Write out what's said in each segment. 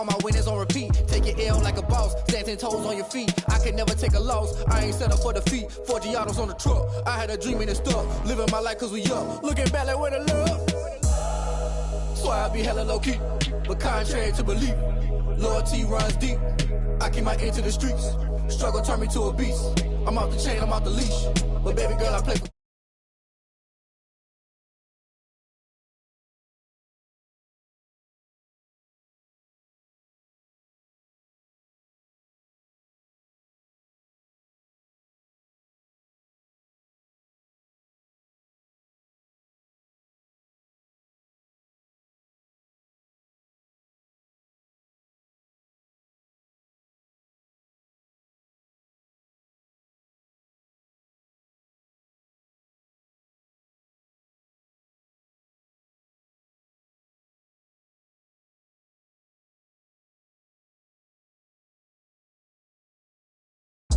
All my winners on repeat. Take your L like a boss. Stand 10 toes on your feet. I can never take a loss. I ain't set up for defeat. 4 Giottos on the truck. I had a dream and it stuck. Living my life cause we up. Looking back like where the love. Swear I be hella low key. But contrary to belief, loyalty runs deep. I keep my ear to the streets. Struggle turned me to a beast. I'm off the chain, I'm off the leash. But baby girl, I play for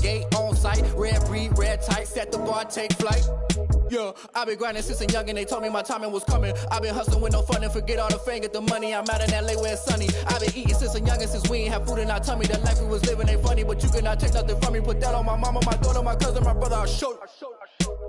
gate on site, red breed, red tight, set the bar, take flight. Yeah, I been grinding since a youngin', they told me my timing was coming. I been hustling with no fun and forget all the fame, get the money. I'm out in LA where it's sunny. I been eating since a youngin', since we ain't have food in our tummy. The life we was living ain't funny, but you cannot take nothing from me. Put that on my mama, my daughter, my cousin, my brother, I'll show you.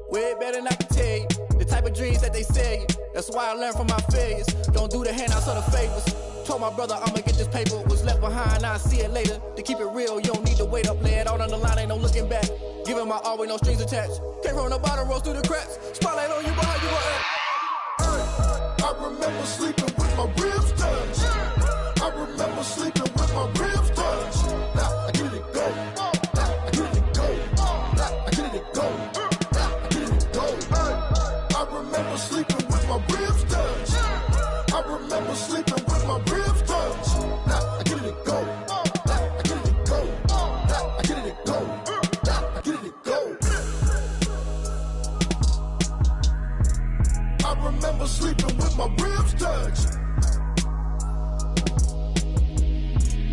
Way better than I can tell you. The type of dreams that they sell you. That's why I learned from my failures. Don't do the handouts or the favors. Told my brother I'ma get this paper. Was left behind, I'll see it later. To keep it real, you don't need to wait up. Lay it out on the line, ain't no looking back. Giving my all with no strings attached. Came from the bottom, rose through the cracks. Spotlight on you, but how you gon' act? I remember sleeping with my ribs touched. I remember sleeping with my ribs touched. Now I get it go. Now I get it go. Now I get it go. Now I get it go. I remember sleeping with my ribs touched. I remember sleeping with my ribs touched. Now I get it go. Now I get it go. Now I get it go. Now I get it go. I remember sleeping with my ribs touched.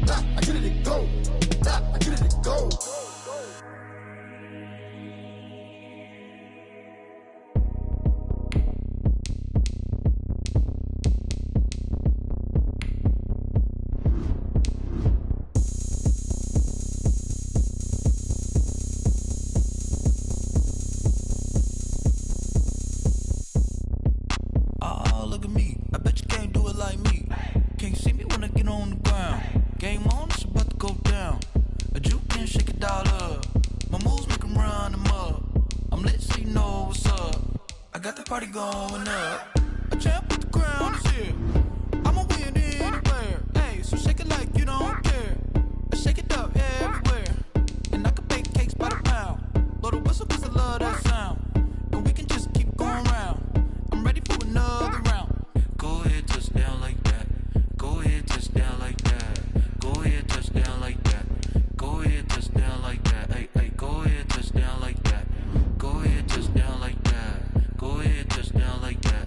Nah, I get it go. Nah, I get it go. Oh, look at me. I bet you can't do it like me. Can't see me when I get on the ground. Game on, it's about to go down. A juke and shake it all up. My moves make 'em run them up. I'm lit so you know what's up. I got the party going up. A champ with the crown is here. I'ma win anywhere. Hey, so shake it like you don't care. I shake it up everywhere. And I can bake cakes by the pound. Blow the whistle 'cause I love that sound. And we can just keep going round. I'm ready for another round. Go ahead, touch down like that. Go ahead, touch down like that. Go ahead, touch down like that. Go ahead, touch down like that. Hey, hey, go ahead, touch down like that. Go ahead, touch down like that. Go ahead, touch down like that.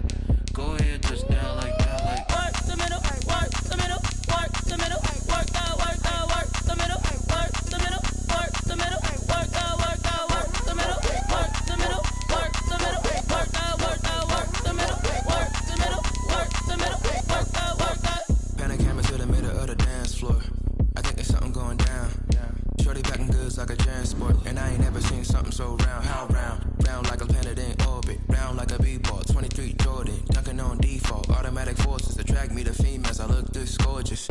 Go ahead, touch down like that. Like work the middle, work the middle, work the middle, work that, work that, work the middle, work the middle, work the middle, work that, work that, work the middle, work the middle, work the middle, work that, work that, work the middle, work the middle, work the middle, work that, work that. Panic camera to the middle of the dance floor. I think there's something going down. Shorty packing goods like a transport. And I ain't never seen something so round. How round? Round like a planet in orbit. Round like a b-ball. 23 Jordan. Dunking on default. Automatic forces attract me to females. I look this gorgeous.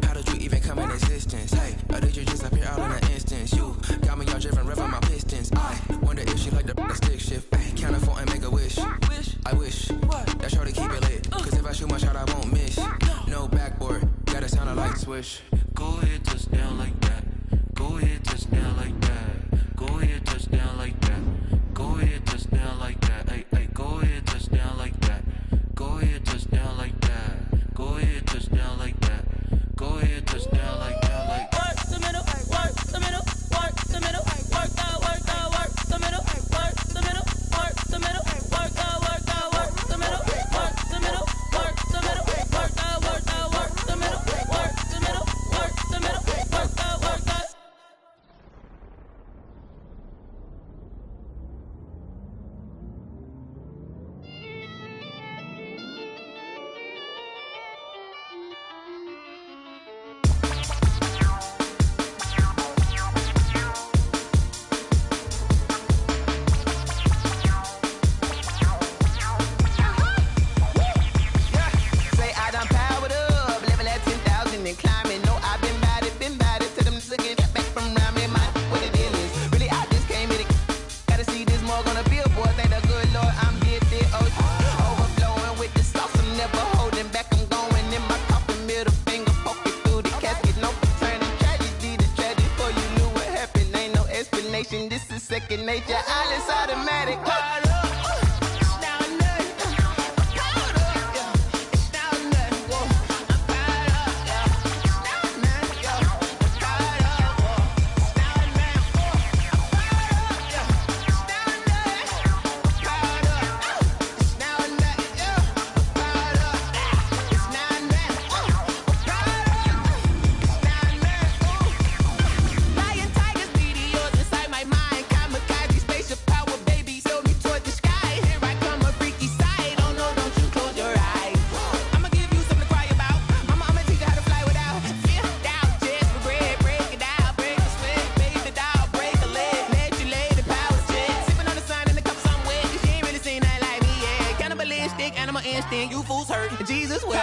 How did you even come in existence? Hey, or did you just appear out in an instance? You got me all driven, revving my pistons. I wonder if she like the stick shift. Ay, count a 4 and make a wish. I wish that shorty keep it lit. Cause if I shoot my shot, I won't miss. No backboard. Gotta sound a light swish. go ahead, touch down like that. Go ahead, touch down like that. Go ahead, touch down like that. Go ahead, touch down like that. Hey, hey, go ahead, touch down like that. Go ahead, touch down like that. Go ahead, touch down like that. Go ahead, touch down like that. Like work the middle, work the middle, work the middle, work that, work that, work the middle, work the middle, work the middle, work that, work that, work the middle, work the middle, work the middle, work that, work that, work the middle, work the middle, work the middle, work that. second nature. All is automatic. You fools hurt. Jesus will.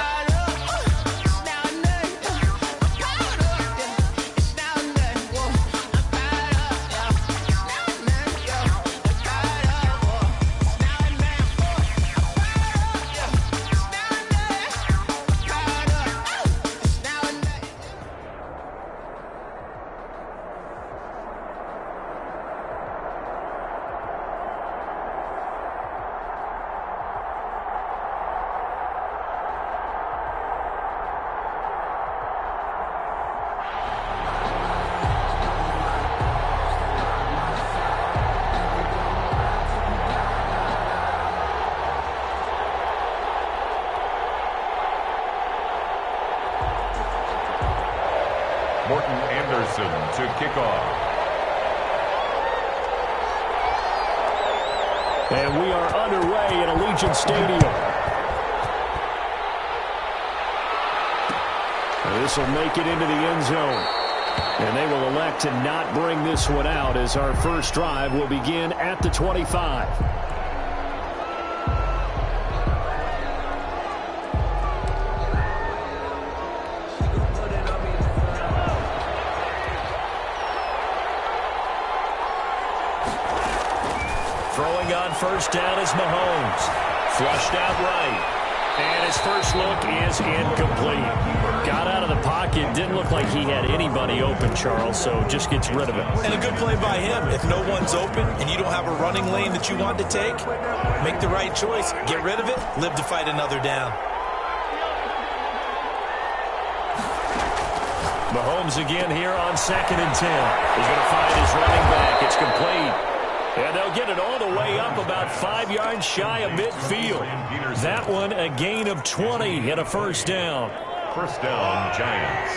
To kick off. And we are underway at Allegiant Stadium. This will make it into the end zone. And they will elect to not bring this one out as our first drive will begin at the 25. Throwing on first down is Mahomes. Flushed out right. And his first look is incomplete. Got out of the pocket. Didn't look like he had anybody open, Charles, so just gets rid of it. And a good play by him. If no one's open and you don't have a running lane that you want to take, make the right choice. Get rid of it. Live to fight another down. Mahomes again here on 2nd and 10. He's going to find his running back. It's complete. And they'll get it all the way up about 5 yards shy of midfield. That one a gain of 20 and a first down. First down, Giants.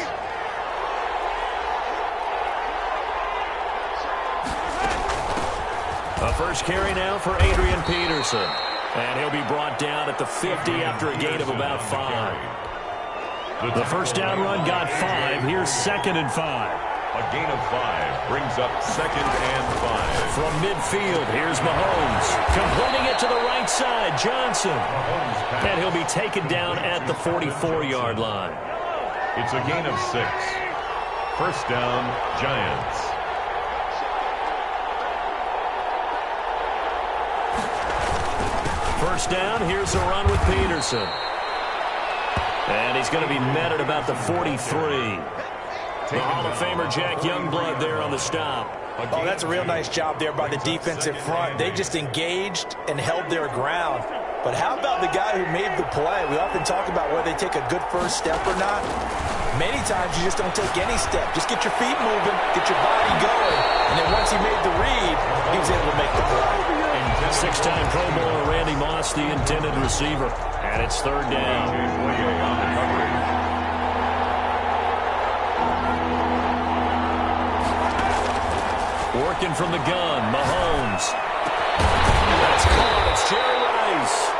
A first carry now for Adrian Peterson. And he'll be brought down at the 50 after a gain of about 5. The first down run got 5. Here's 2nd and 5. A gain of 5 brings up 2nd and 5. From midfield, here's Mahomes. Completing it to the right side, Johnson. And he'll be taken down at the 44-yard line. It's a gain of 6. First down, Giants. First down, here's a run with Peterson. And he's going to be met at about the 43. The Hall of Famer Jack Youngblood there on the stop. Oh, that's a real nice job there by the defensive front. They just engaged and held their ground. But how about the guy who made the play? We often talk about whether they take a good first step or not. Many times you just don't take any step. Just get your feet moving, get your body going. And then once he made the read, he was able to make the play. 6-time Pro Bowler Randy Moss, the intended receiver. And it's 3rd down. Working from the gun, Mahomes. That's caught. It's Jerry Rice.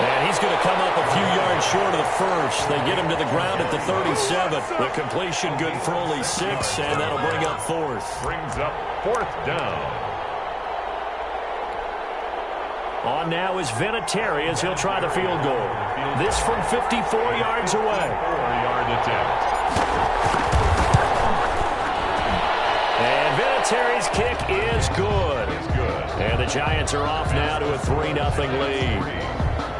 And he's going to come up a few yards short of the first. They get him to the ground at the 37. The completion good for only 6, and that'll bring up 4th. Brings up 4th down. On now is Vinatieri as he'll try the field goal. This from 54 yards away. 4-yard attempt. And Vinatieri's kick is good. And the Giants are off now to a 3-0 lead.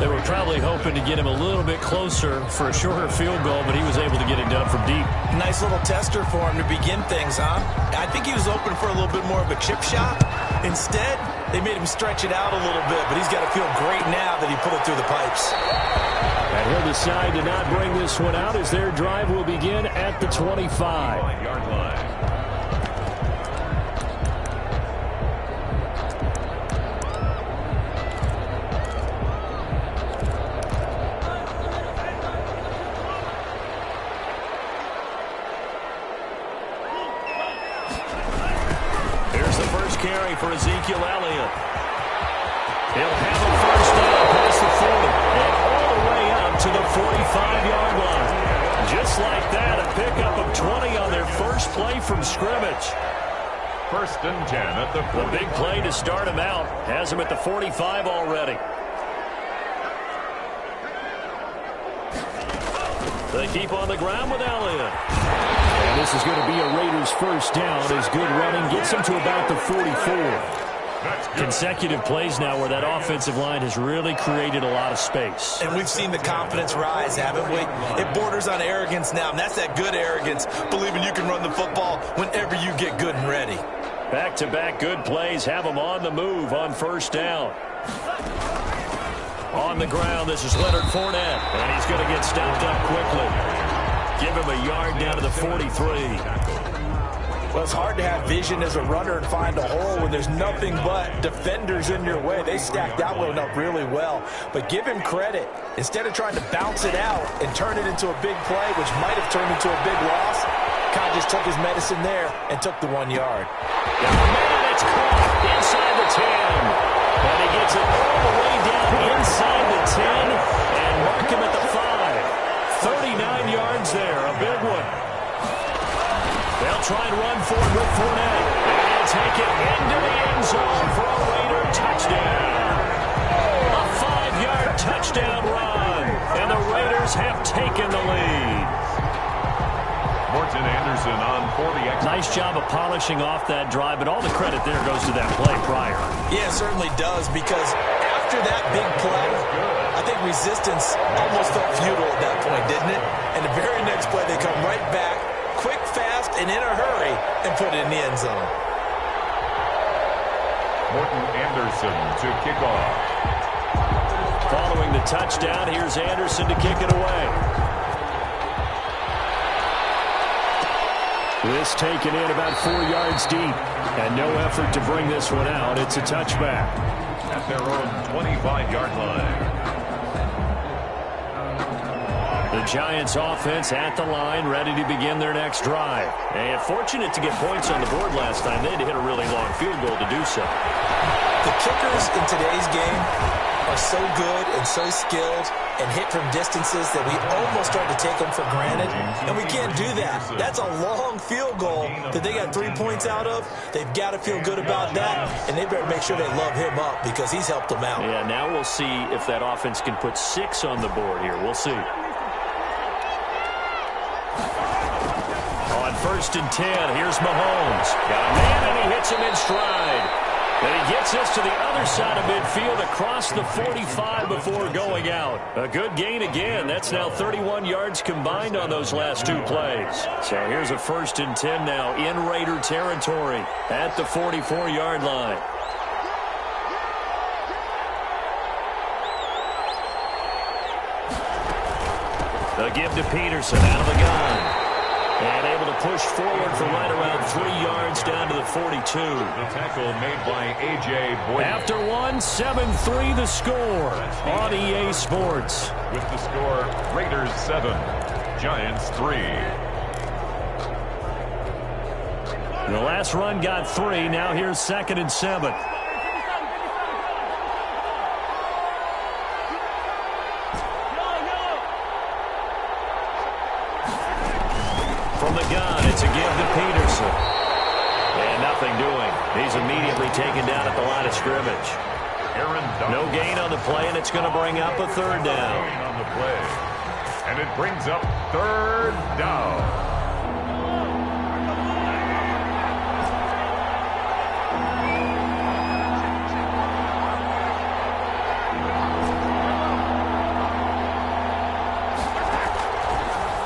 They were probably hoping to get him a little bit closer for a shorter field goal, but he was able to get it done from deep. Nice little tester for him to begin things, huh? I think he was open for a little bit more of a chip shot. Instead, they made him stretch it out a little bit, but he's got to feel great now that he put it through the pipes. And he'll decide to not bring this one out as their drive will begin at the 25-yard line. Carry for Ezekiel Elliott. He'll have a first down past the 40 and all the way up to the 45-yard line. Just like that, a pickup of 20 on their first play from scrimmage. First and 10 at the 40. The big play to start him out has him at the 45 already. They keep on the ground with Elliott. And this is going to be a Raiders first down as good running gets him to about the 44. Consecutive plays now where that offensive line has really created a lot of space. And we've seen the confidence rise, haven't we? It borders on arrogance now, and that's that good arrogance, believing you can run the football whenever you get good and ready. Back-to-back good plays have them on the move on first down. On the ground, this is Leonard Fournette, and he's going to get stopped up quickly. Give him a yard down to the 43. Well, it's hard to have vision as a runner and find a hole when there's nothing but defenders in your way. They stacked that one up really well. But give him credit. Instead of trying to bounce it out and turn it into a big play, which might have turned into a big loss, kind of just took his medicine there and took the 1 yard. Man, it's caught inside the 10. And he gets it all the way down inside the 10 and mark him at the 5. 39 yards there, a big one. They'll try and run for it with Fournette. And take it into the end zone for a Raider touchdown. A 5-yard touchdown run. And the Raiders have taken the lead. Morton Anderson on 40. Nice job of polishing off that drive, but all the credit there goes to that play prior. Yeah, it certainly does, because after that big play, I think resistance almost felt futile at that point, didn't it? And the very next play, they come right back, quick, fast, and in a hurry, and put it in the end zone. Morton Anderson to kick off. Following the touchdown, here's Anderson to kick it away. This taken in about 4 yards deep, and no effort to bring this one out. It's a touchback. At their own 25-yard line. The Giants offense at the line, ready to begin their next drive. And fortunate to get points on the board last time. They had to hit a really long field goal to do so. The kickers in today's game are so good and so skilled and hit from distances that we almost start to take them for granted. And we can't do that. That's a long field goal that they got 3 points out of. They've got to feel good about that, and they better make sure they love him up because he's helped them out. Yeah, now we'll see if that offense can put 6 on the board here. We'll see. On first and 10, here's Mahomes. Got a man, and he hits him in stride. And he gets us to the other side of midfield across the 45 before going out. A good gain again. That's now 31 yards combined on those last 2 plays. So here's a first and 10 now in Raider territory at the 44-yard line. They'll give to Peterson out of the gun. And able to push forward for right around 3 yards down to the 42. The tackle made by A.J. Boyd. After 1, 7-3 the score on EA Sports. With the score, Raiders 7, Giants 3. The last run got 3. Now here's 2nd and 7. From the gun, it's a give to Peterson. And nothing doing. He's immediately taken down at the line of scrimmage. No gain on the play, and it's going to bring up a 3rd down. On the play. And it brings up 3rd down.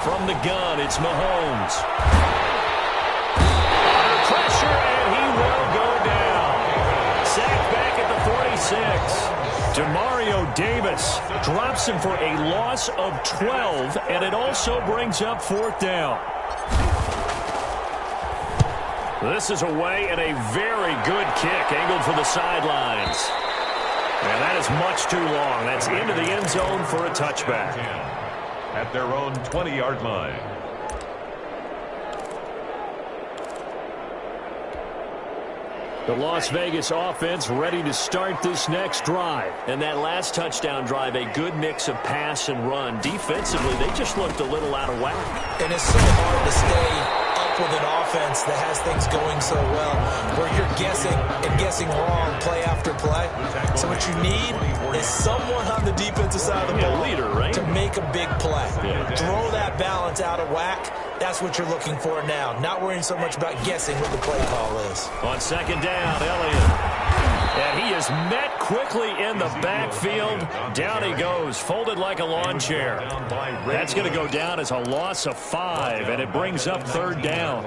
From the gun, it's Mahomes. Under pressure, and he will go down. 6. Demario Davis drops him for a loss of 12, and it also brings up 4th down. This is away and a very good kick angled for the sidelines. And that is much too long. That's into the end zone for a touchback. At their own 20-yard line. The Las Vegas offense ready to start this next drive. And that last touchdown drive, a good mix of pass and run. Defensively, they just looked a little out of whack. And it's so hard to stay up with an offense that has things going so well, where you're guessing and guessing wrong play after play. So what you need is someone on the defensive side of the ball, leader, right? to make a big play. Throw that balance out of whack. That's what you're looking for now. Not worrying so much about guessing what the play call is. On 2nd down, Elliott. And he is met quickly in the backfield. Down he goes, folded like a lawn chair. That's going to go down as a loss of 5, and it brings up 3rd down.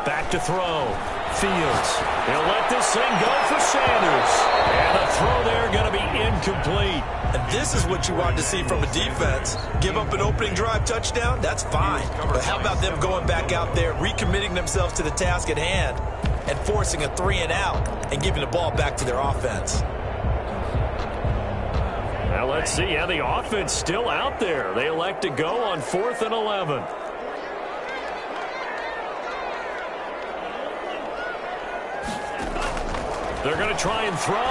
Back to throw. Fields. He'll let this thing go for Sanders. And the throw there going to be incomplete. And this is what you want to see from a defense. Give up an opening drive touchdown, that's fine. But how about them going back out there, recommitting themselves to the task at hand, and forcing a 3-and-out and giving the ball back to their offense. Now let's see. Yeah, the offense still out there. They elect to go on 4th and 11. They're going to try and throw. And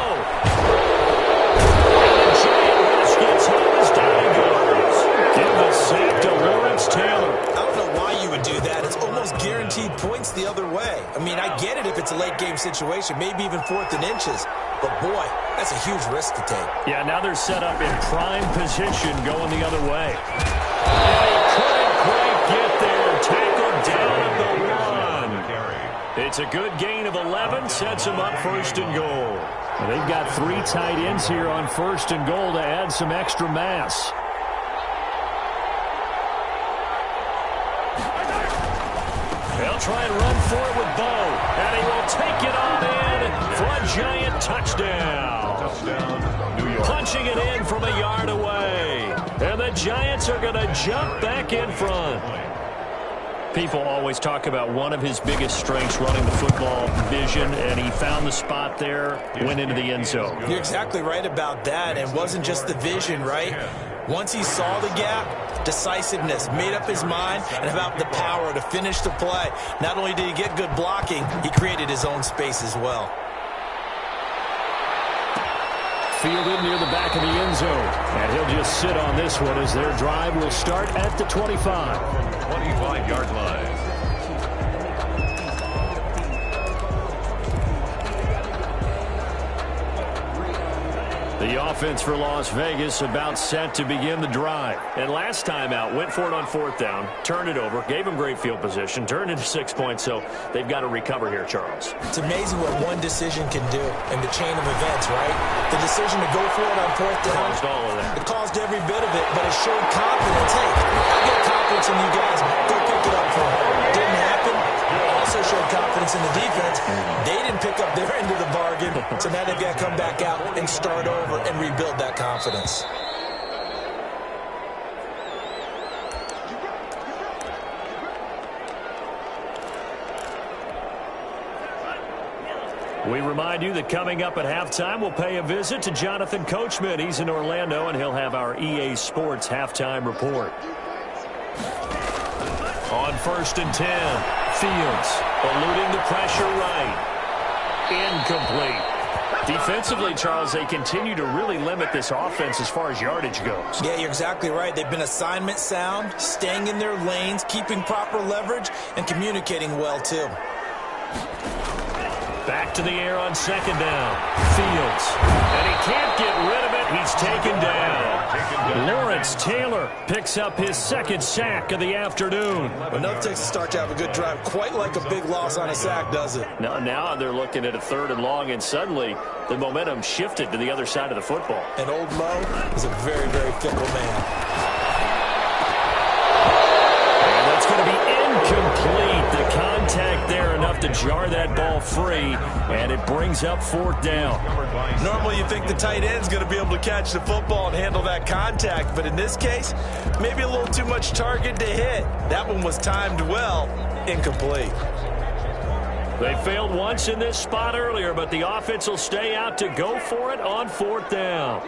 the giant rush gets home as down he goes. Give the sack to Lawrence Taylor. I don't know why you would do that. It's almost guaranteed points the other way. I mean, I get it if it's a late game situation, maybe even 4th and inches. But, boy, that's a huge risk to take. Yeah, now they're set up in prime position going the other way. And he couldn't quite get there. Tackled down at the 1. It's a good gain of 11, sets him up 1st and goal. And they've got 3 tight ends here on 1st and goal to add some extra mass. They'll try and run for it with Bo. And he will take it on in for a giant touchdown. New York. Punching it in from a yard away. And the Giants are going to jump back in front. People always talk about one of his biggest strengths, running the football, vision, and he found the spot there, went into the end zone. You're exactly right about that, and it wasn't just the vision, right? Once he saw the gap, decisiveness, made up his mind, and about the power to finish the play. Not only did he get good blocking, he created his own space as well. Fielded near the back of the end zone, and he'll just sit on this one as their drive will start at the 25. 25-yard line. The offense for Las Vegas about set to begin the drive. And last time out, went for it on 4th down, turned it over, gave them great field position, turned into 6 points, so they've got to recover here, Charles. It's amazing what one decision can do in the chain of events, right? The decision to go for it on 4th down. Caused all of that. It caused every bit of it, but it showed confidence. Hey, I get confidence in you guys. Go pick it up for home. Didn't happen. Also showed confidence in the defense. They didn't pick up their end of the bargain, so now they've got to come back out and start over and rebuild that confidence. We remind you that coming up at halftime, we'll pay a visit to Jonathan Coachman. He's in Orlando, and he'll have our EA Sports halftime report. On 1st and 10, Fields eluding the pressure right. Incomplete. Defensively, Charles, they continue to really limit this offense as far as yardage goes. Yeah, you're exactly right. They've been assignment sound, staying in their lanes, keeping proper leverage, and communicating well, too. Back to the air on 2nd down. Fields. And he can't get rid of it. He's taken down. Lawrence Taylor picks up his second sack of the afternoon. Enough takes to start to have a good drive. Quite like a big loss on a sack, does it? Now they're looking at a 3rd and long, and suddenly the momentum shifted to the other side of the football. And old Mo is a very, very fickle man. And that's going to be incomplete. The contact there enough to jar that ball free, and it brings up 4th down. Normally you think the tight end's going to be able to catch the football and handle that contact, but in this case, maybe a little too much target to hit. That one was timed well. Incomplete. They failed once in this spot earlier, but the offense will stay out to go for it on 4th down.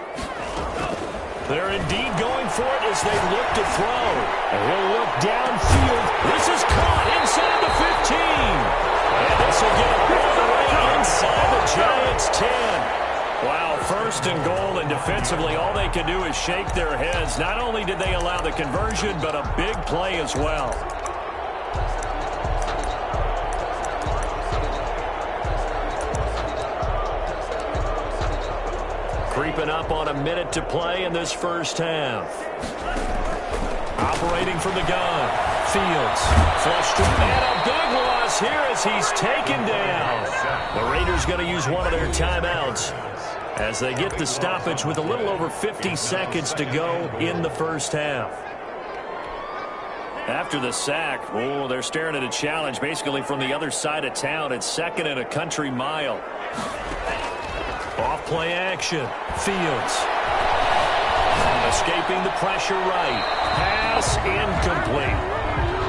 They're indeed going for it as they look to throw. And he'll look downfield. This is caught inside the 15. And this will get him all the way inside the Giants' 10. Wow, 1st and goal, and defensively all they can do is shake their heads. Not only did they allow the conversion, but a big play as well. Creeping up on a minute to play in this first half. Operating from the gun. Fields. Flush to and a big loss here as he's taken down. The Raiders going to use one of their timeouts as they get the stoppage with a little over 50 seconds to go in the first half. After the sack, they're staring at a challenge basically from the other side of town. It's 2nd and a country mile. Off play action. Fields. Escaping the pressure right. Pass incomplete.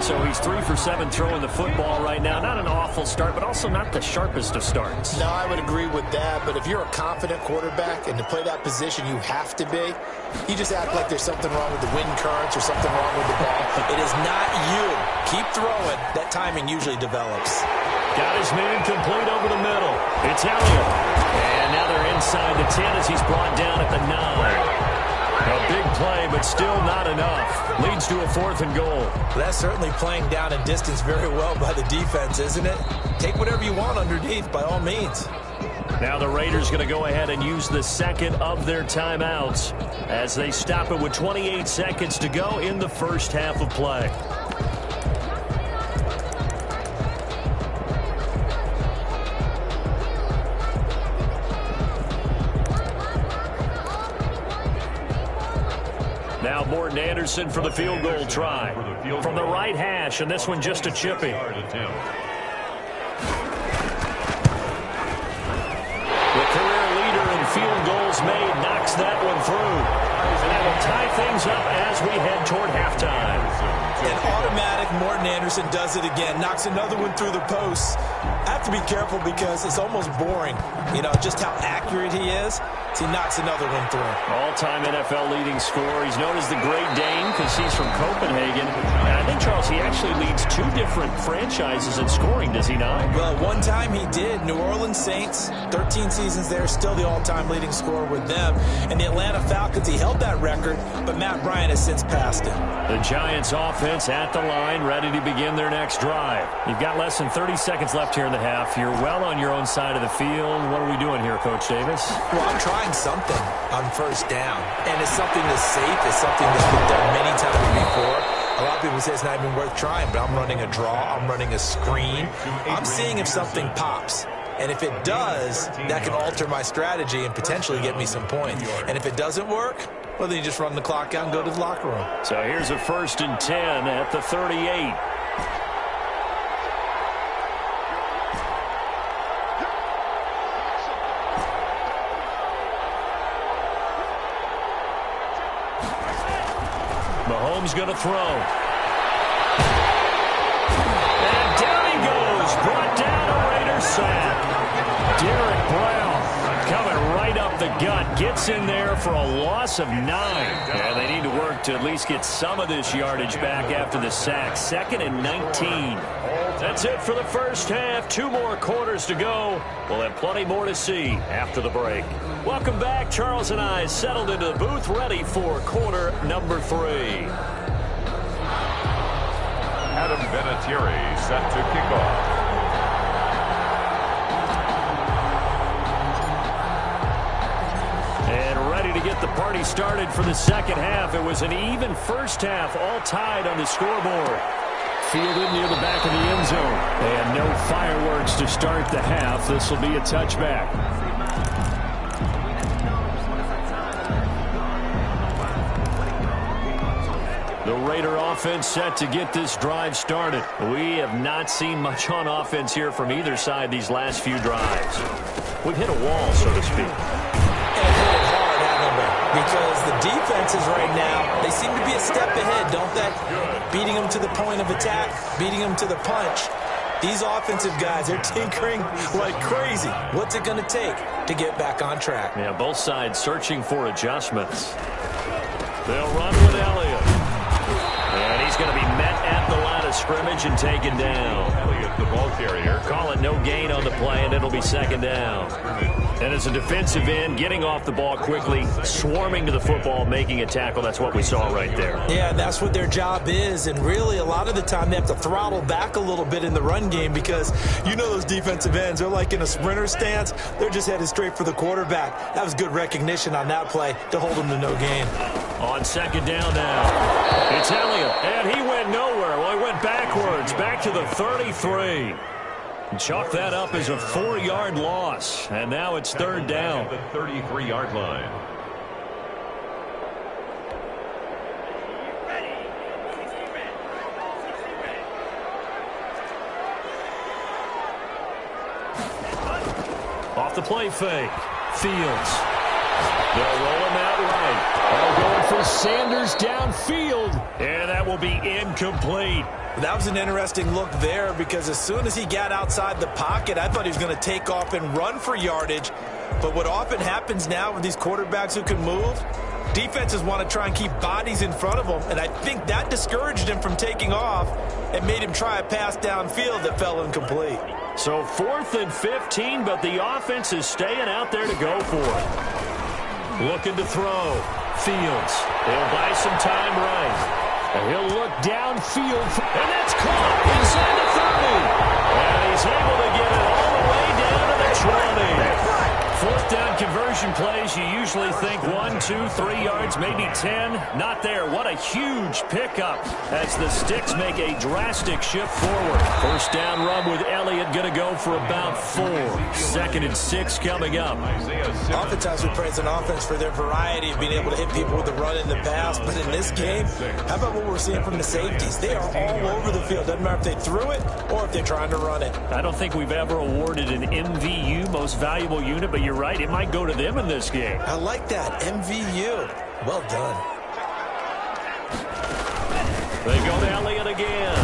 So he's 3 for 7 throwing the football right now. Not an awful start, but also not the sharpest of starts. No, I would agree with that. But if you're a confident quarterback and to play that position you have to be, you just act like there's something wrong with the wind currents or something wrong with the ball. It is not you. Keep throwing. That timing usually develops. Got his man complete over the middle. It's Elliott. And now they're inside the 10 as he's brought down at the 9. A big play, but still not enough. Leads to a 4th and goal. That's certainly playing down in distance very well by the defense, isn't it? Take whatever you want underneath, by all means. Now the Raiders going to go ahead and use the 2nd of their timeouts as they stop it with 28 seconds to go in the first half of play. Now Morton Anderson for the field goal try. From the right hash, and this one just a chipping. The career leader in field goals made knocks that one through. And that will tie things up as we head toward halftime. An automatic Morton Anderson does it again. Knocks another one through the posts. I have to be careful because it's almost boring, just how accurate he is. He knocks another one through. All-time NFL leading scorer. He's known as the Great Dane because he's from Copenhagen. And I think, Charles, he actually leads 2 different franchises in scoring, does he not? Well, one time he did. New Orleans Saints, 13 seasons there, still the all-time leading scorer with them. And the Atlanta Falcons, he held that record, but Matt Bryant has since passed him. The Giants offense at the line, ready to begin their next drive. You've got less than 30 seconds left here in the half. You're well on your own side of the field. What are we doing here, Coach Davis? Well, I'm trying something on first down, and it's something that's safe. It's something that's been done many times before. A lot of people say it's not even worth trying, but I'm running a draw. I'm running a screen. I'm seeing if something pops. And if it does, that can alter my strategy and potentially get me some points. And if it doesn't work, well, then you just run the clock out and go to the locker room. So here's a 1st and 10 at the 38. Mahomes going to throw. And down he goes. Brought down a Raiders sack. Derek Brown coming right up the gut. Gets in there for a loss of 9. And they need to work to at least get some of this yardage back after the sack. 2nd and 19. That's it for the first half. 2 more quarters to go. We'll have plenty more to see after the break. Welcome back. Charles and I settled into the booth ready for quarter number 3. Adam Vinatieri set to kick off. get the party started for the second half. It was an even first half, all tied on the scoreboard. Fielded near the back of the end zone. And no fireworks to start the half. This will be a touchback. The Raider offense set to get this drive started. We have not seen much on offense here from either side these last few drives. We've hit a wall, so to speak. And hit it hard, haven't we? Because the defenses right now, they seem to be a step ahead, don't they? Beating them to the point of attack, beating them to the punch. These offensive guys, they're tinkering like crazy. What's it going to take to get back on track? Yeah, both sides searching for adjustments. They'll run with Elliott. And he's going to be met at the line of scrimmage and taken down. Elliott, the ball carrier. Call it no gain on the play, and it'll be second down. And as a defensive end, getting off the ball quickly, swarming to the football, making a tackle, that's what we saw right there. Yeah, that's what their job is, and really a lot of the time they have to throttle back a little bit in the run game because you know those defensive ends, they're like in a sprinter stance. They're just headed straight for the quarterback. That was good recognition on that play to hold them to no gain. On second down now, it's Elliott, and he went nowhere. Well, he went backwards, back to the 33. Chalk that up as a 4-yard loss, and now it's third down. The 33-yard line. Off the play fake, Fields. They'll roll him out right. Oh, going for Sanders downfield, and that will be incomplete. That was an interesting look there because as soon as he got outside the pocket, I thought he was going to take off and run for yardage. But what often happens now with these quarterbacks who can move, defenses want to try and keep bodies in front of them, and I think that discouraged him from taking off and made him try a pass downfield that fell incomplete. So 4th and 15, but the offense is staying out there to go for it. Looking to throw. Fields. They'll buy some time right. And he'll look downfield, and that's caught inside the 30. And he's able to get it all the way down to the 20. 4th down conversion plays, you usually think 1, 2, 3 yards, maybe 10. Not there. What a huge pickup as the Sticks make a drastic shift forward. First down run with Elliott going to go for about 4. 2nd and 6 coming up. Oftentimes we praise an offense for their variety of being able to hit people with the run and the pass, but in this game, how about what we're seeing from the safeties? They are all over the field. Doesn't matter if they threw it or if they're trying to run it. I don't think we've ever awarded an MVU, most valuable unit, but you're right, it might go to them in this game. I like that, MVU. Well done. They go to Elliott again.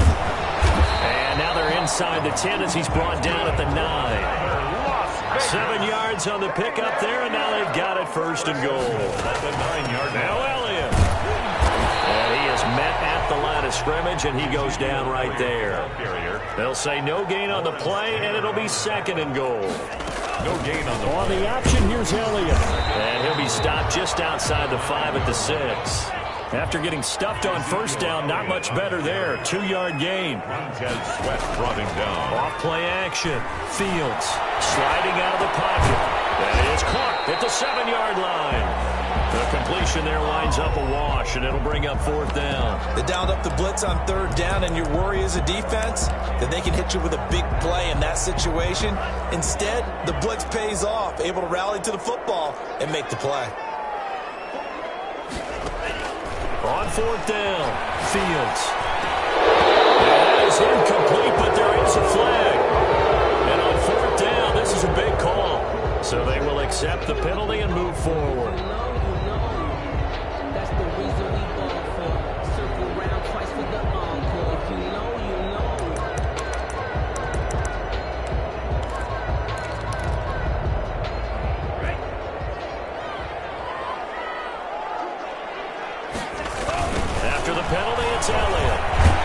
And now they're inside the 10 as he's brought down at the 9. 7 yards on the pickup there, and now they've got it 1st and goal. That's a 9-yard. Now Elliott. And he is met at the line of scrimmage, and he goes down right there. They'll say no gain on the play, and it'll be 2nd and goal. No gain on the On the option, here's Elliott. And he'll be stopped just outside the 5 at the 6. After getting stuffed on first down, not much better there. 2-yard gain. Montez Sweat brought him down. Off play action. Fields sliding out of the pocket. And it's caught at the 7-yard line. The completion there lines up a wash, and it'll bring up 4th down. They dialed up the blitz on 3rd down, and your worry as a defense that they can hit you with a big play in that situation. Instead, the blitz pays off, able to rally to the football and make the play. On 4th down, Fields. That is incomplete, but there is a flag. And on 4th down, this is a big call. So they will accept the penalty and move forward. That's the reason we ball for. Circle round twice for the encore. If you know, you know. After the penalty, it's Elliott.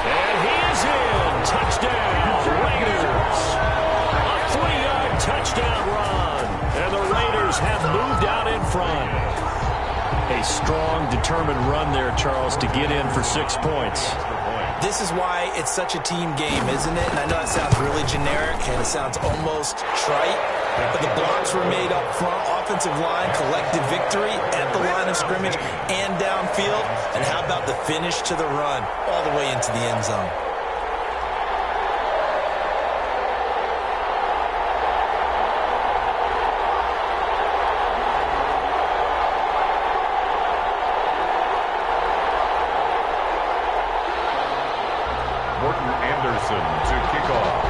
And he is in. Touchdown, Raiders. A 3-yard touchdown run. And the Raiders have moved out in front. A strong, determined run there, Charles, to get in for 6 points. This is why it's such a team game, isn't it? And I know it sounds really generic and it sounds almost trite, But the blocks were made up front. Offensive line collected victory at the line of scrimmage and downfield. And how about the finish to the run all the way into the end zone? Anderson to kick off.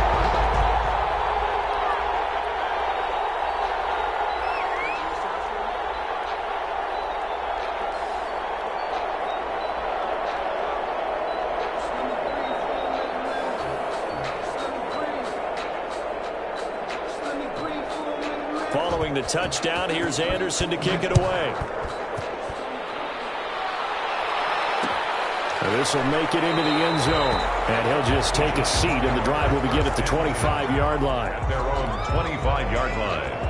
Following the touchdown, here's Anderson to kick it away. This will make it into the end zone. And he'll just take a seat, and the drive will begin at the 25-yard line. At their own 25-yard line.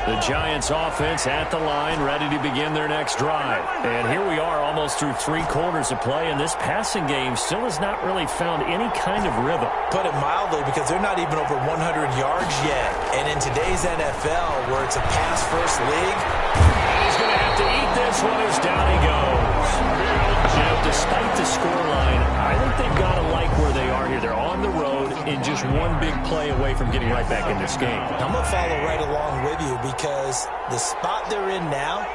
The Giants offense at the line, ready to begin their next drive. And here we are almost through 3 quarters of play, and this passing game still has not really found any kind of rhythm. Put it mildly, because they're not even over 100 yards yet. And in today's NFL, where it's a pass-first league, he's going to have to eat this one as down he goes. You know, despite the scoreline, I think they've got to like where they are here. They're on the road and just one big play away from getting right back in this game. I'm going to follow right along with you, because the spot they're in now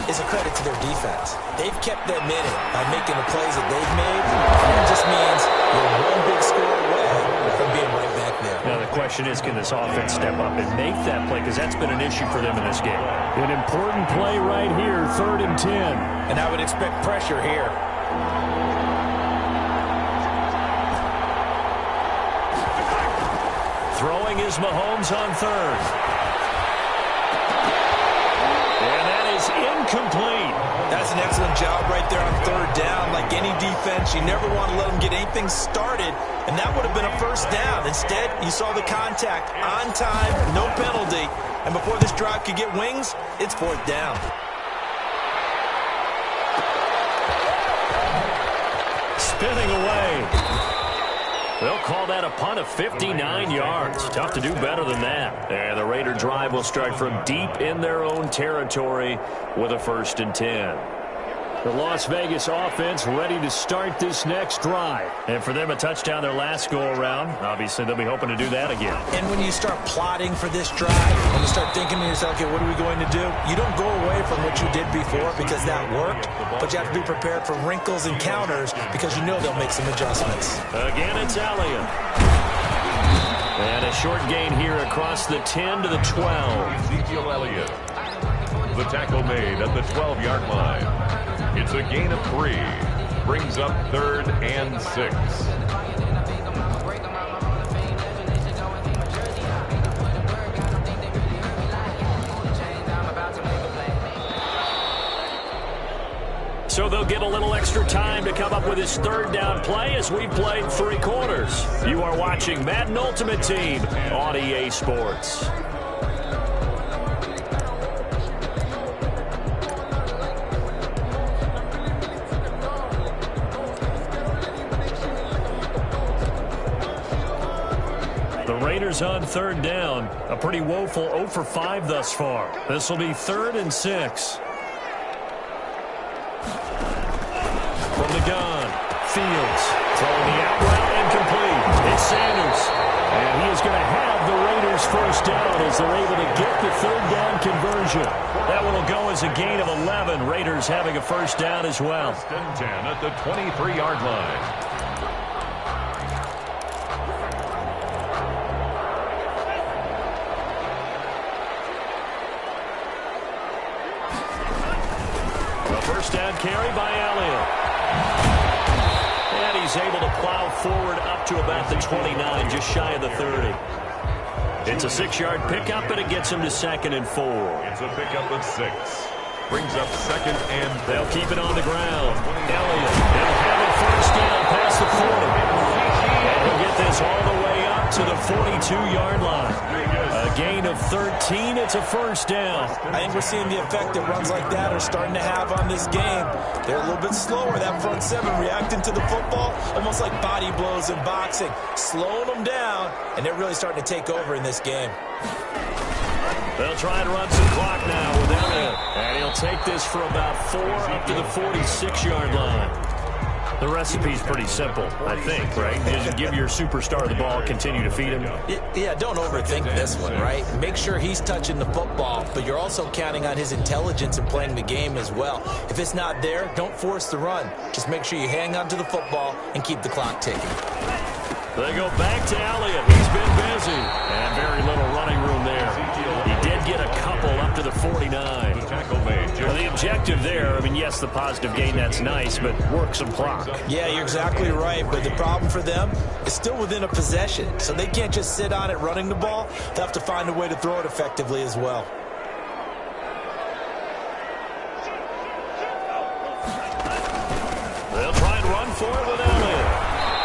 is a credit to their defense. They've kept them in it by making the plays that they've made. And it just means you're one big score away from being right back there. Now the question is, can this offense step up and make that play? Because that's been an issue for them in this game. An important play right here, 3rd and 10. And I would expect pressure here. Throwing is Mahomes on 3rd. And that is incomplete. That's an excellent job right there on 3rd down. Like any defense, you never want to let them get anything started, and that would have been a 1st down. Instead, you saw the contact on time, no penalty, and before this drive could get wings, it's 4th down. Spinning away. They'll call that a punt of 59 yards. Tough to do better than that. And the Raider drive will start from deep in their own territory with a 1st and 10. The Las Vegas offense ready to start this next drive. And for them, a touchdown their last go-around. Obviously, they'll be hoping to do that again. And when you start plotting for this drive, when you start thinking to yourself, okay, what are we going to do? You don't go away from what you did before because that worked, but you have to be prepared for wrinkles and counters because you know they'll make some adjustments. Again, it's Elliott. And a short gain here across the 10 to the 12. Ezekiel Elliott. The tackle made at the 12-yard line. It's a gain of 3. Brings up 3rd and 6. So they'll get a little extra time to come up with his 3rd down play as we've played 3 quarters. You are watching Madden Ultimate Team on EA Sports. Raiders on 3rd down. A pretty woeful 0 for 5 thus far. This will be 3rd and 6. From the gun, Fields throwing the out route incomplete. It's Sanders. And he is going to have the Raiders 1st down as they're able to get the 3rd down conversion. That one will go as a gain of 11. Raiders having a 1st down as well. 1st and 10 at the 23-yard line. Down carry by Elliott. And he's able to plow forward up to about the 29, just shy of the 30. It's a 6-yard pickup, and it gets him to 2nd and 4. It's a pickup of 6. Brings up 2nd and 4. They'll keep it on the ground. Elliott, they'll have it 1st down past the 40. And he'll get this all the way up to the 42-yard line. A gain of 13. It's a first down. I think we're seeing the effect that runs like that are starting to have on this game. They're a little bit slower, that front seven, reacting to the football, almost like body blows in boxing, slowing them down, and they're really starting to take over in this game. They'll try and run some clock now with Elliott. And he'll take this for about 4 up to the 46-yard line. The recipe's pretty simple, I think, right? Just give your superstar the ball, continue to feed him. Yeah, don't overthink this one, right? Make sure he's touching the football, but you're also counting on his intelligence and playing the game as well. If it's not there, don't force the run. Just make sure you hang on to the football and keep the clock ticking. They go back to Elliott. He's been busy. And very little running room there. He did get a couple up to the 49. Well, the objective there, I mean, yes, the positive gain, that's nice, but work some clock. Yeah, you're exactly right, but the problem for them is still within a possession, so they can't just sit on it running the ball. They'll have to find a way to throw it effectively as well. They'll try and run for it with Elliott.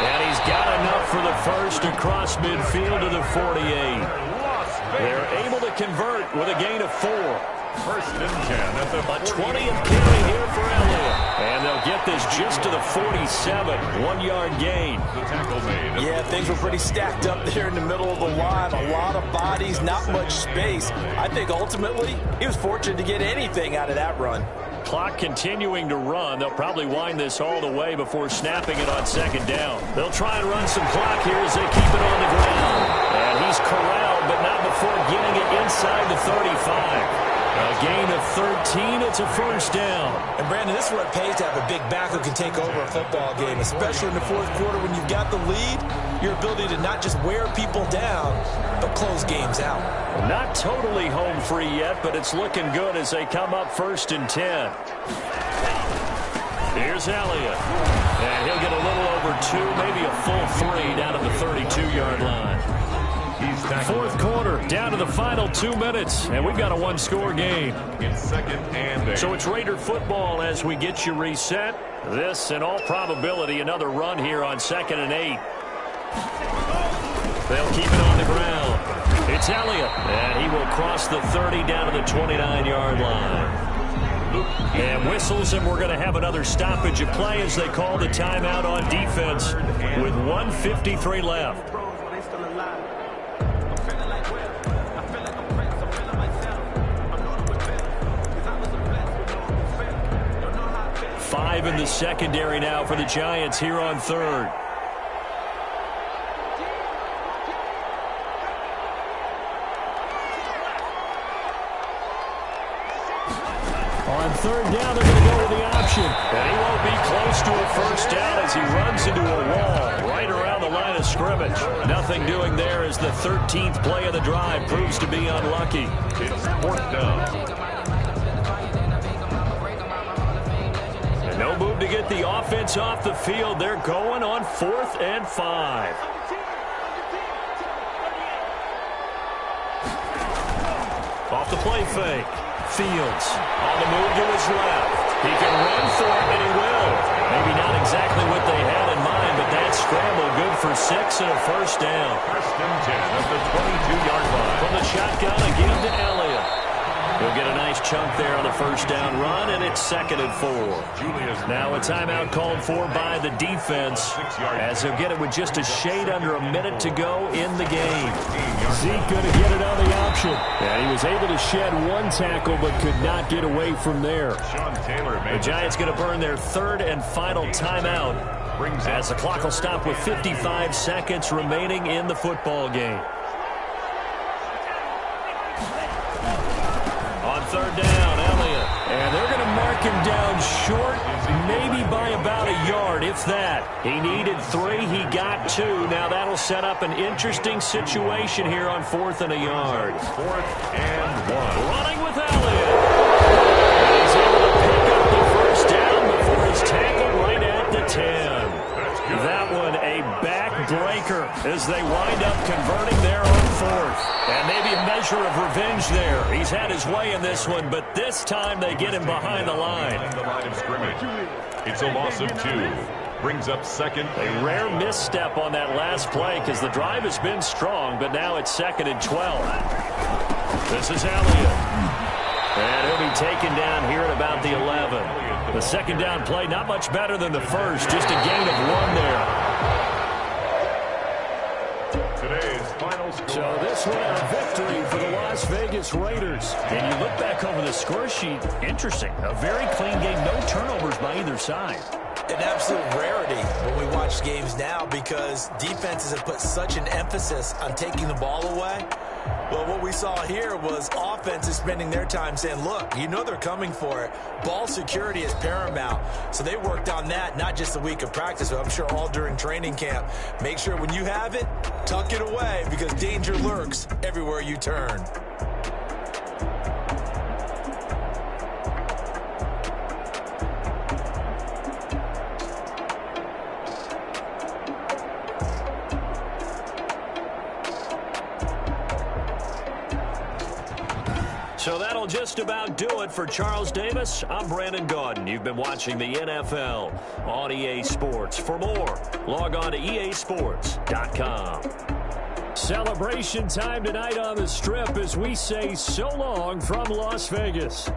And he's got enough for the first across midfield to the 48. They're able to convert with a gain of 4. First and 10 at the 20th carry here for Elliott. And they'll get this just to the 47. 1-yard gain. The tackle made. Yeah, things were pretty stacked up there in the middle of the line. A lot of bodies, not much space. I think ultimately he was fortunate to get anything out of that run. Clock continuing to run. They'll probably wind this all the way before snapping it on second down. They'll try and run some clock here as they keep it on the ground. And he's corralled, but not before getting it inside the 35. A gain of 13. It's a first down. And, Brandon, this is what it pays to have a big back who can take over a football game, especially in the fourth quarter when you've got the lead. Your ability to not just wear people down, but close games out. Not totally home free yet, but it's looking good as they come up first and 10. Here's Elliott. And he'll get a little over 2, maybe a full 3 down at the 32-yard line. Fourth quarter, down to the final 2 minutes, and we've got a one-score game. It's second and 8. So it's Raider football as we get you reset. This, in all probability, another run here on second and 8. They'll keep it on the ground. It's Elliott, and he will cross the 30 down to the 29-yard line. And whistles, and we're going to have another stoppage of play as they call the timeout on defense with 1:53 left. 5 in the secondary now for the Giants here on third. On third down, they're going to go with the option. And he won't be close to a first down as he runs into a wall right around the line of scrimmage. Nothing doing there as the 13th play of the drive proves to be unlucky. It's fourth down. And no move to get the offense off the field. They're going on 4th and 5. Off the play fake. Fields on the move to his left. He can run for it, and he will. Maybe not exactly what they had in mind, but that scramble good for 6 and a first down. First and 10 at the 22-yard line. From the shotgun again to Elliott. He'll get a nice chunk there on the first down run, and it's 2nd and 4. Now a timeout called for by the defense as he'll get it with just a shade under a minute to go in the game. Zeke going to get it on the option. And he was able to shed one tackle but could not get away from there. The Giants going to burn their 3rd and final timeout as the clock will stop with 55 seconds remaining in the football game. On third down, Elliott. And they're going to mark him down short, maybe by about a yard, if that. He needed 3. He got 2. Now that'll set up an interesting situation here on 4th and a yard. 4th and 1. Running with Elliott. And he's able to pick up the first down before he's tackled right at the 10. That one a backbreaker as they wind up converting there on 4th. And maybe a measure of revenge there. He's had his way in this one, but this time they get him behind the line. The line of scrimmage. It's a loss of 2. Brings up 2nd. A rare misstep on that last play because the drive has been strong, but now it's 2nd and 12. This is Elliott. And he'll be taken down here at about the 11. The second down play, not much better than the first. Just a gain of 1 there. Today's final score. So this one a victory for the Las Vegas Raiders. And you look back over the score sheet, interesting. A very clean game, no turnovers by either side. An absolute rarity when we watch games now because defenses have put such an emphasis on taking the ball away. Well, what we saw here was offenses spending their time saying, look, you know they're coming for it. Ball security is paramount. So they worked on that, not just a week of practice, but I'm sure all during training camp. Make sure when you have it, tuck it away because danger lurks everywhere you turn. So that'll just about do it for Charles Davis. I'm Brandon Gaudin. You've been watching the NFL on EA Sports. For more, log on to easports.com. Celebration time tonight on the Strip as we say so long from Las Vegas.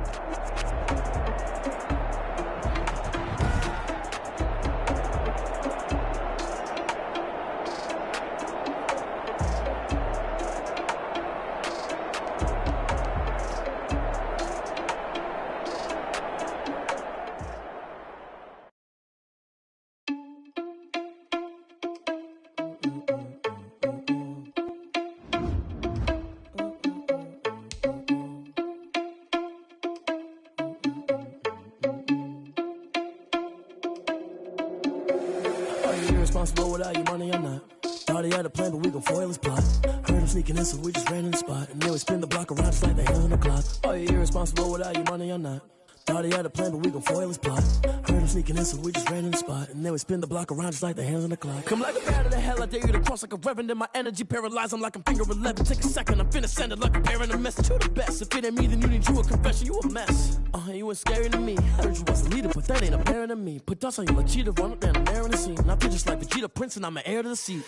Irresponsible without your money or not. Thought he had a plan, but we gon' foil his plot. Heard him sneaking in, so we just ran in the spot. And then we spin the block around just like the hands on the clock. Are you irresponsible without your money or not? Thought he had a plan, but we gon' foil his plot. Heard him sneaking in, so we just ran in the spot. And then we spin the block around just like the hands on the clock. Come like a bat of the hell, I dare you to cross like a reverend. And my energy paralyzed, I'm like I'm finger 11. Take a second, I'm finna send it like a parent a message. You the best, if it ain't me, then you need you a confession. You a mess, you ain't scary to me. Heard you was a leader, but that ain't apparent to me. Put dust on you like cheetah, run up down the air in the scene. I feel just like Vegeta Prince and I'm an heir to the seat.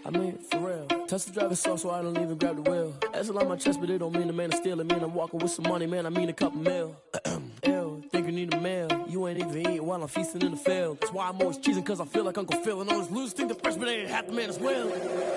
I mean, for real. Touch the driver's soft so I don't even grab the wheel. That's on my chest, but it don't mean the man is stealing. Mean I'm walking with some money, man, I mean a couple mil. Ew, think you need a meal. You ain't even eating while I'm feasting in the field. That's why I'm always cheesing, cause I feel like Uncle Phil. And all this losers think the freshman ain't half the man as well.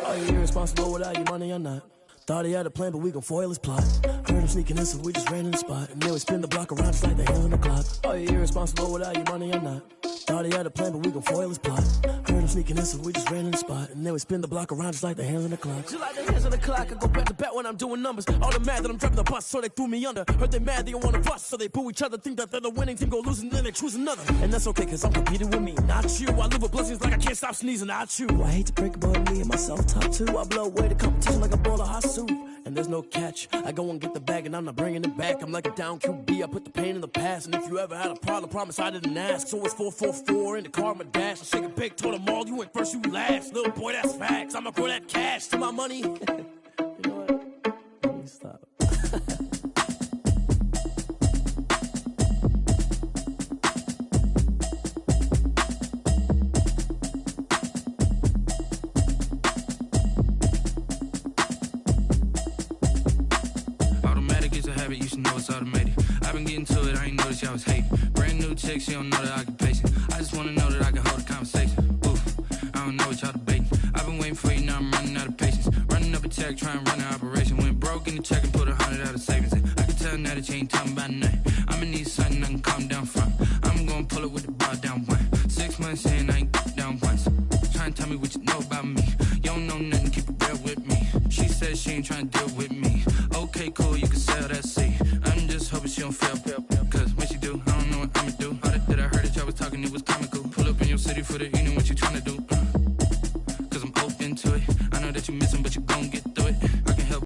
Are you irresponsible without your money or not? Thought he had a plan, but we gon' foil his plot. Heard him sneaking in, so we just ran in the spot. And then we spin the block around just like the hands on the clock. Are you irresponsible without your money or not? Thought he had a plan, but we gon' foil his plot. Heard him sneaking in, so we just ran in the spot. And then we spin the block around just like the hands on the clock. Just like the hands on the clock, I go back to back when I'm doing numbers. All the mad that I'm driving the bus, so they threw me under. Heard they mad, they don't wanna bust, so they boo each other. Think that they're the winning team, go losing, then they choose another. And that's okay, cause I'm competing with me, not you. I live with blessings like I can't stop sneezing, not you. I hate to break it, but me and myself top two. I blow away the competition like a bowl of hot soup. And there's no catch. I go and get the bag and I'm not bringing it back. I'm like a down QB. I put the pain in the past. And if you ever had a problem, promise I didn't ask. So it's 444 in the car, my dash. I shake a big, told them all, you went first, you last. Little boy, that's facts. I'ma grow that cash to my money. You know what? Let me stop. You should know it's automated. I've been getting to it, I ain't noticed y'all was hating. Brand new chick, she don't know the occupation. I just wanna know that I can hold a conversation. Oof, I don't know what y'all debating. I've been waiting for you, now I'm running out of patience. Running up a check, trying to run an operation. Went broke in the check and put 100 out of savings in. I can tell now that you ain't talking about nothing. I'ma need something I can calm down from. I'm gonna pull it with the bar down one. 6 months in, I ain't down once. Trying to tell me what you know about me. You don't know nothing, keep it real with me. She said she ain't trying to deal with me. Okay, cool, you can sell that seat. I'm just hoping she don't fail. Cause when she do, I don't know what I'ma do. All that I heard that y'all was talking, it was comical. Pull up in your city for the evening, what you tryna do?